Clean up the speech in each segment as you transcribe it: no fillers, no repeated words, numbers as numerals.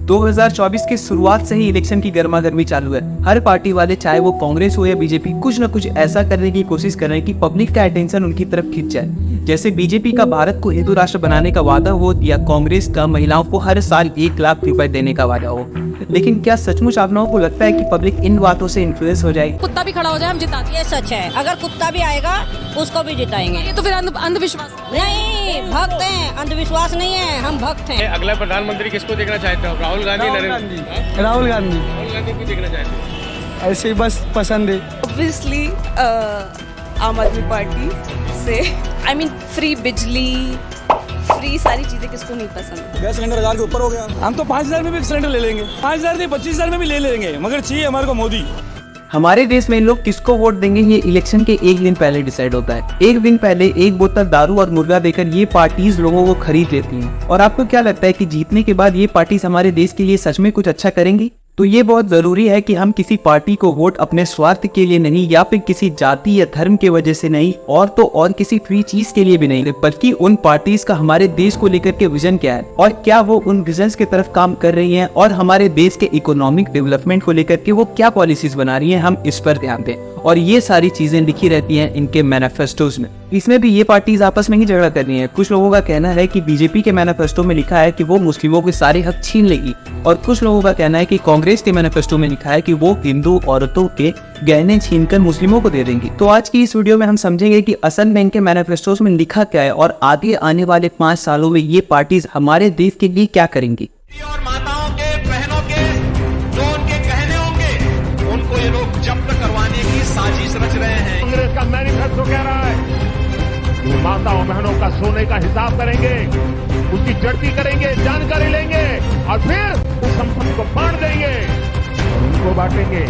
2024 के शुरुआत से ही इलेक्शन की गर्मागर्मी चालू है। हर पार्टी वाले, चाहे वो कांग्रेस हो या बीजेपी, कुछ न कुछ ऐसा करने की कोशिश कर रहे हैं कि पब्लिक का अटेंशन उनकी तरफ खिंच जाए। जैसे बीजेपी का भारत को हिंदू राष्ट्र बनाने का वादा हो या कांग्रेस का महिलाओं को हर साल 1 लाख रुपए देने का वादा हो। लेकिन क्या सचमुच आप लोगों को लगता है कि पब्लिक इन बातों से इन्फ्लुएंस हो जाएगी? कुत्ता भी खड़ा हो जाए हम जिता देंगे। ये सच है, अगर कुत्ता भी आएगा उसको भी जिताएंगे। ये तो फिर अंधविश्वास नहीं, भक्त हैं, अंधविश्वास नहीं है, हम भक्त हैं। अगला प्रधानमंत्री किसको देखना चाहते हो? राहुल गांधी, राहुल गांधी को देखना चाहते हो? ऐसे ही बस पसंद है। ऑब्वियसली आम आदमी पार्टी से फ्री बिजली, फ्री सारी चीजें किसको नहीं पसंद। गैस सिलेंडर 1000 के ऊपर हो गया। हम तो 5000 में भी सिलेंडर ले लेंगे, 5000 नहीं 25000 में भी ले लेंगे, मगर चाहिए हमारे को मोदी। हमारे देश में लोग किसको वोट देंगे ये इलेक्शन के एक दिन पहले डिसाइड होता है। एक दिन पहले एक बोतल दारू और मुर्गा देकर ये पार्टीज लोगों को खरीद लेती हैं। और आपको क्या लगता है कि जीतने के बाद ये पार्टीज हमारे देश के लिए सच में कुछ अच्छा करेंगी? तो ये बहुत जरूरी है कि हम किसी पार्टी को वोट अपने स्वार्थ के लिए नहीं, या फिर किसी जाति या धर्म की वजह से नहीं, और तो और किसी फ्री चीज के लिए भी नहीं, बल्कि उन पार्टीज का हमारे देश को लेकर के विजन क्या है और क्या वो उन विजन्स की तरफ काम कर रही हैं, और हमारे देश के इकोनॉमिक डेवलपमेंट को लेकर के वो क्या पॉलिसीज बना रही हैं, हम इस पर ध्यान दें। और ये सारी चीजें लिखी रहती हैं इनके मैनिफेस्टोज में। इसमें भी ये पार्टीज आपस में ही झगड़ा कर रही हैं। कुछ लोगों का कहना है कि बीजेपी के मैनिफेस्टो में लिखा है कि वो मुस्लिमों के सारे हक छीन लेगी, और कुछ लोगों का कहना है कि कांग्रेस के मैनिफेस्टो में लिखा है कि वो हिंदू औरतों के गहने छीनकर मुस्लिमों को दे देंगी। तो आज की इस वीडियो में हम समझेंगे कि असल में इनके मैनिफेस्टोज में लिखा क्या है और आगे आने वाले 5 सालों में ये पार्टीज हमारे देश के लिए क्या करेंगी। और माताओं के, बहनों के जो उनके गहने होंगे उनको ये लोग जब्त करवाने की साजिश रच रहे हैं। कांग्रेस का मैनिफेस्टो कह रहा है वो माताओं बहनों का सोने का हिसाब करेंगे, उसकी जड़ती करेंगे, जानकारी लेंगे और फिर उस संपत्ति को बांट देंगे और उनको बांटेंगे।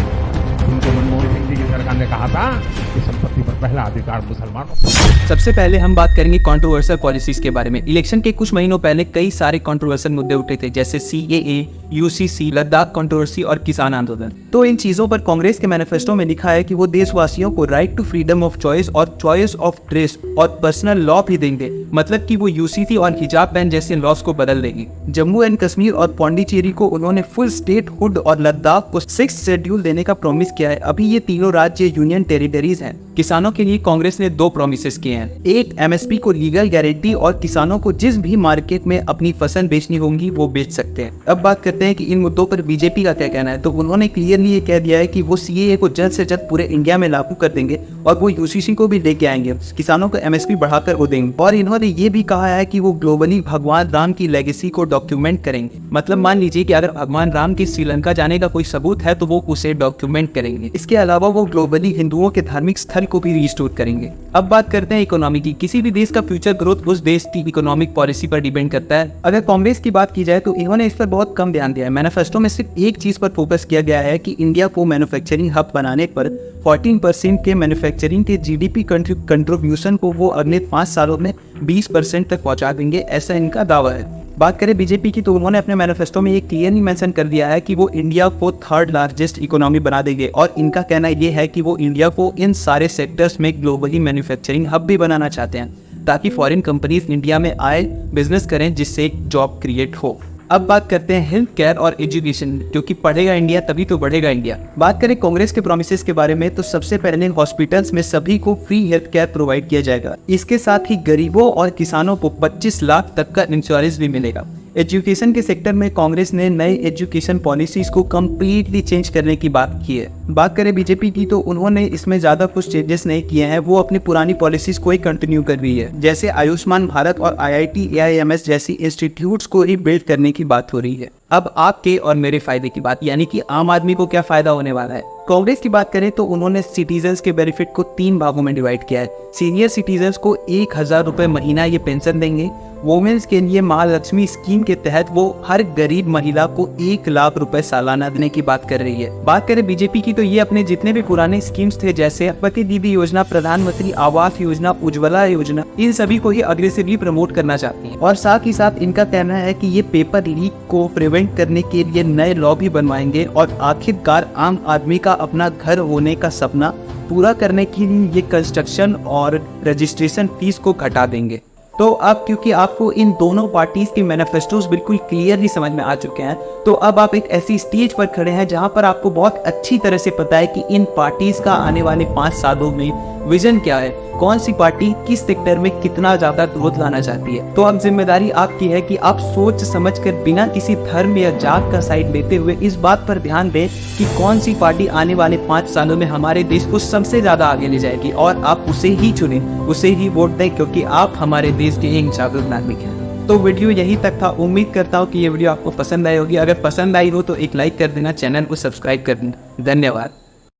उनको मनमोहन सिंह जी की सरकार ने कहा था कि संपत्ति पर पहला अधिकार मुसलमानों। सबसे पहले हम बात करेंगे कंट्रोवर्शियल पॉलिसीज के बारे में। इलेक्शन के कुछ महीनों पहले कई सारे कंट्रोवर्शियल मुद्दे उठे थे, जैसे CAA, UCC, लद्दाख कंट्रोवर्सी और किसान आंदोलन। तो इन चीजों पर कांग्रेस के मैनिफेस्टो में लिखा है कि वो देशवासियों को right to freedom of choice और चॉइस ऑफ ड्रेस और पर्सनल लॉ भी देंगे। मतलब कि वो UCC और हिजाब बैन जैसे लॉस को बदल देगी। जम्मू एंड कश्मीर और पौंडीचेरी को उन्होंने फुल स्टेट हुड और लद्दाख को 6th शेड्यूल देने का प्रॉमिस किया है। अभी ये तीनों राज्य यूनियन टेरिटरीज हैं। किसानों के लिए कांग्रेस ने 2 प्रॉमिसेस किए हैं। एक, MSP को लीगल गारंटी और किसानों को जिस भी मार्केट में अपनी फसल बेचनी होगी वो बेच सकते हैं। अब बात करते हैं कि इन मुद्दों पर बीजेपी का क्या कहना है। तो उन्होंने क्लियरली ये कह दिया है कि वो CAA को जल्द से जल्द पूरे इंडिया में लागू कर देंगे और वो UCC को भी लेके आएंगे, किसानों को MSP बढ़ाकर वो देंगे। और इन्होंने ये भी कहा है कि वो ग्लोबली भगवान राम की लेगेसी को डॉक्यूमेंट करेंगे। मतलब मान लीजिए कि अगर भगवान राम के श्रीलंका जाने का कोई सबूत है तो वो उसे डॉक्यूमेंट करेंगे। इसके अलावा वो ग्लोबली हिंदुओं के धार्मिक स्थल को भी रिस्टोर करेंगे। अब बात करते हैं इकोनॉमी की। किसी भी देश का फ्यूचर ग्रोथ उस देश की इकोनॉमिक पॉलिसी पर डिपेंड करता है। अगर कांग्रेस की बात की जाए तो इन्होंने इस पर बहुत कम ध्यान दिया है। मैनिफेस्टो में सिर्फ एक चीज पर फोकस किया गया है कि इंडिया को मैन्युफैक्चरिंग हब बनाने पर 14% के मैन्युफैक्चरिंग के GDP कंट्रीब्यूशन को वो अगले 5 सालों में 20% तक पहुंचा देंगे, ऐसा इनका दावा है। बात करें बीजेपी की तो उन्होंने अपने मैनिफेस्टो में ये क्लियरली मेंशन कर दिया है कि वो इंडिया को 3rd लार्जेस्ट इकोनॉमी बना देंगे। और इनका कहना ये है कि वो इंडिया को इन सारे सेक्टर्स में ग्लोबली मैन्युफैक्चरिंग हब भी बनाना चाहते हैं, ताकि फॉरेन कंपनीज इंडिया में आए, बिजनेस करें, जिससे एक जॉब क्रिएट हो। अब बात करते हैं हेल्थ केयर और एजुकेशन, क्योंकि पढ़ेगा इंडिया तभी तो बढ़ेगा इंडिया। बात करें कांग्रेस के प्रॉमिसेस के बारे में तो सबसे पहले हॉस्पिटल्स में सभी को फ्री हेल्थ केयर प्रोवाइड किया जाएगा। इसके साथ ही गरीबों और किसानों को 25 लाख तक का इंश्योरेंस भी मिलेगा। एजुकेशन के सेक्टर में कांग्रेस ने नए एजुकेशन पॉलिसीज को कम्प्लीटली चेंज करने की बात की है। बात करें बीजेपी की तो उन्होंने इसमें ज्यादा कुछ चेंजेस नहीं किए हैं, वो अपनी पुरानी पॉलिसीज को ही कंटिन्यू कर रही है। जैसे आयुष्मान भारत और IIT AIMS जैसी इंस्टीट्यूट्स को ही बिल्ड करने की बात हो रही है। अब आपके और मेरे फायदे की बात, यानी कि आम आदमी को क्या फायदा होने वाला है। कांग्रेस की बात करें तो उन्होंने सिटीजन्स के बेनिफिट को 3 भागों में डिवाइड किया है। सीनियर सिटीजन्स को 1000 रुपए महीना ये पेंशन देंगे। वुमेन्स के लिए महालक्ष्मी स्कीम के तहत वो हर गरीब महिला को 1 लाख रुपए सालाना देने की बात कर रही है। बात करें बीजेपी की तो ये अपने जितने भी पुराने स्कीम्स थे, जैसे पति दीदी योजना, प्रधानमंत्री आवास योजना, उज्ज्वला योजना, इन सभी को ही अग्रेसिवली प्रमोट करना चाहती है। और साथ ही साथ इनका कहना है कि ये पेपर लीक को प्रिवेंट करने के लिए नए लॉ भी बनवाएंगे और आखिरकार आम आदमी का अपना घर होने का सपना पूरा करने के लिए ये कंस्ट्रक्शन और रजिस्ट्रेशन फीस को घटा देंगे। तो अब क्योंकि आपको इन दोनों पार्टीज के मैनिफेस्टोज बिल्कुल क्लियरली समझ में आ चुके हैं, तो अब आप एक ऐसी स्टेज पर खड़े हैं जहां पर आपको बहुत अच्छी तरह से पता है कि इन पार्टीज का आने वाले 5 सालों में विजन क्या है, कौन सी पार्टी किस सेक्टर में कितना ज्यादा ग्रोथ लाना चाहती है। तो अब जिम्मेदारी आपकी है कि आप सोच समझकर बिना किसी धर्म या जात का साइड लेते हुए इस बात पर ध्यान दें कि कौन सी पार्टी आने वाले 5 सालों में हमारे देश को सबसे ज्यादा आगे ले जाएगी, और आप उसे ही चुनें, उसे ही वोट दें, क्योंकि आप हमारे देश के एक जागरूक नागरिक हैं। तो वीडियो यही तक था। उम्मीद करता हूँ कि ये वीडियो आपको पसंद आई होगी। अगर पसंद आई हो तो एक लाइक कर देना, चैनल को सब्सक्राइब कर देना। धन्यवाद।